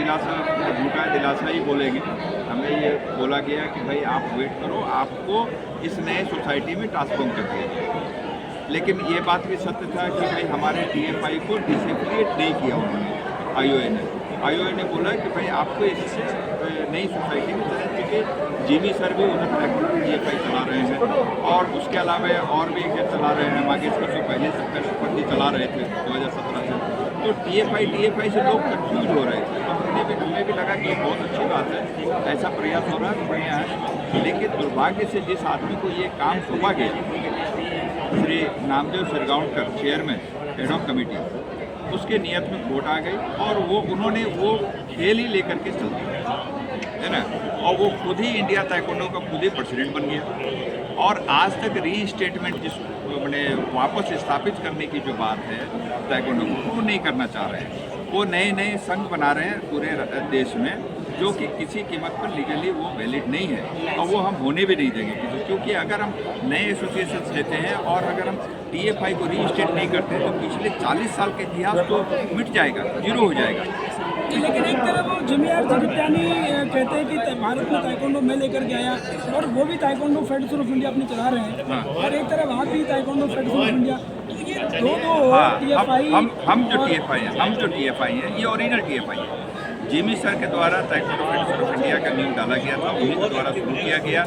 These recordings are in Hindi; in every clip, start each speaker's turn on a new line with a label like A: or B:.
A: दिलासा, झूठा दिलासा ही बोलेंगे। हमें ये बोला गया कि भाई आप वेट करो, आपको इस नए सोसाइटी में ट्रांसफॉर्म कर दिया जाएगा। लेकिन ये बात भी सत्य था कि भाई हमारे टीएफआई को डिसेफिलिएट नहीं किया उन्होंने, आईओए ने बोला कि भाई आपको इससे नई सोसाइटी में चलने, क्योंकि जीवी सर भी उधर टीएफआई चला रहे हैं और उसके अलावा और भी चला रहे हैं, मागेश्वर से पहले से चला रहे थे 2017 से। तो टीएफआई से लोग कंफ्यूज हो रहे थे। तो हमें भी लगा कि बहुत अच्छी बात है, ऐसा प्रयास हो रहा है, बढ़िया है। लेकिन दुर्भाग्य से जिस आदमी को ये काम सौंपा गया, Shri Namdev Sirgaonkar, chairman head of committee, उसके नियत में खोट आ गई और उन्होंने वो खेल ही लेकर के चल दिया, है ना। और वो खुद ही इंडिया ताइक्वांडो का खुद ही प्रेसिडेंट बन गया। और आज तक रीस्टेटमेंट मैंने वापस स्थापित करने की जो बात है ताइक्वांडो को, वो नहीं करना चाह रहे हैं। वो नए नए संघ बना रहे हैं पूरे देश में, जो कि किसी कीमत पर लीगली वो वैलिड नहीं है और वो हम होने भी नहीं देंगे किसी, क्योंकि अगर हम नए एसोसिएशन लेते हैं और अगर हम टीएफआई को रीस्टेट नहीं करते हैं तो पिछले 40 साल का इतिहास तो मिट जाएगा, जीरो हो जाएगा।
B: लेकिन एक तरफ वो जूनियर जगत्यानी कहते हैं कि भारत में ताइक्वांडो मैं लेकर के आया और वो भी ताइक्वांडो फेडरेशन ऑफ इंडिया अपनी चला रहे हैं। हाँ। और एक तरफ आप भी ताइक्वांडो फेडरेशन ऑफ इंडिया, तो ये दो
A: हाँ,
B: टीएफआई,
A: हम जो टीएफआई हैं, ये ओरिजिनल टीएफआई है। जिमी सर के द्वारा ताइक्वांडो फेडरेशन ऑफ इंडिया का नींव डाला गया था, उन्हीं के द्वारा शुरू किया गया।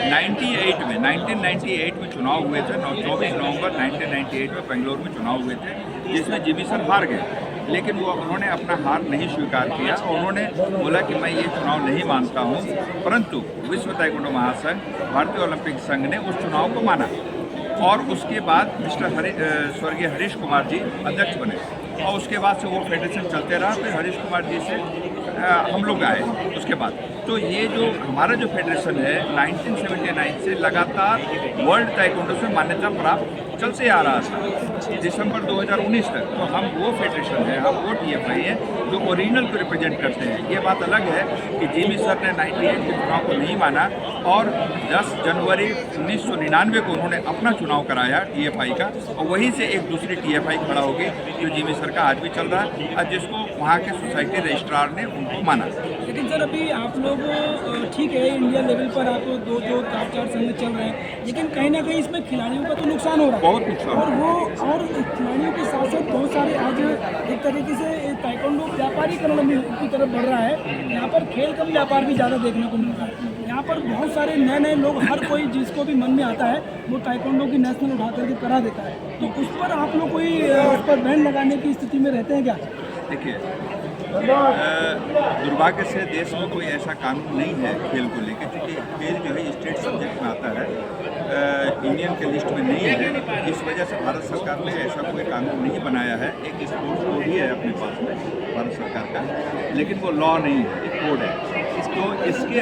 A: 1998 में चुनाव हुए थे, 24 नवंबर 1998 में बेंगलोर में चुनाव हुए थे, जिसमें जिमी सर हार गए। लेकिन उन्होंने अपना हार नहीं स्वीकार किया और उन्होंने बोला कि मैं ये चुनाव नहीं मानता हूँ, परंतु विश्व ताइक्वांडो महासंघ, भारतीय ओलंपिक संघ ने उस चुनाव को माना और उसके बाद स्वर्गीय हरीश कुमार जी अध्यक्ष बने और उसके बाद से वो फेडरेशन चलते रहा। फिर हरीश कुमार जी से हम लोग आए उसके बाद। तो ये जो हमारा जो फेडरेशन है 1979 से लगातार वर्ल्ड ताइक्वांडो से मान्यता प्राप्त चलते आ रहा था दिसंबर 2019 तक। तो हम वो फेडरेशन है, हम वो टीएफआई है जो ओरिजिनल को रिप्रेजेंट करते हैं। ये बात अलग है कि जिमी सर ने 98 के चुनाव को नहीं माना और 10 जनवरी 1999 को उन्होंने अपना चुनाव कराया टीएफआई का, और वहीं से एक दूसरी टीएफआई खड़ा होगी जो जिमी सर का आज भी चल रहा है और जिसको वहाँ के सोसाइटी रजिस्ट्रार ने उनको माना।
B: लेकिन सर अभी आप लोग ठीक है इंडिया लेवल पर आप 2-4 संघ चल रहे हैं, लेकिन कहीं ना कहीं इसमें खिलाड़ियों का तो नुकसान हो रहा है,
A: बहुत नुकसान।
B: और खिलाड़ियों के साथ साथ बहुत सारे आज एक तरीके से ताइक्वांडो व्यापारीकरण की तरफ बढ़ रहा है। यहाँ पर खेल का व्यापार भी ज़्यादा देखने को मिलता है। यहाँ पर बहुत सारे नए नए लोग, हर कोई जिसको भी मन में आता है वो ताइक्वांडो की नेशनल उठा करके करा देता है। तो उस पर आप लोग कोई उस पर बैन लगाने की स्थिति में रहते हैं क्या?
A: देखिए, दुर्भाग्य से देश में कोई ऐसा कानून नहीं है खेल को लेकर, क्योंकि खेल जो है स्टेट सब्जेक्ट में आता है, इंडियन के लिस्ट में नहीं है। इस वजह से भारत सरकार ने ऐसा कोई कानून नहीं बनाया है। एक स्पोर्ट्स कोड ही है अपने पास में भारत सरकार का, लेकिन वो लॉ नहीं है, एक कोड है। तो इसके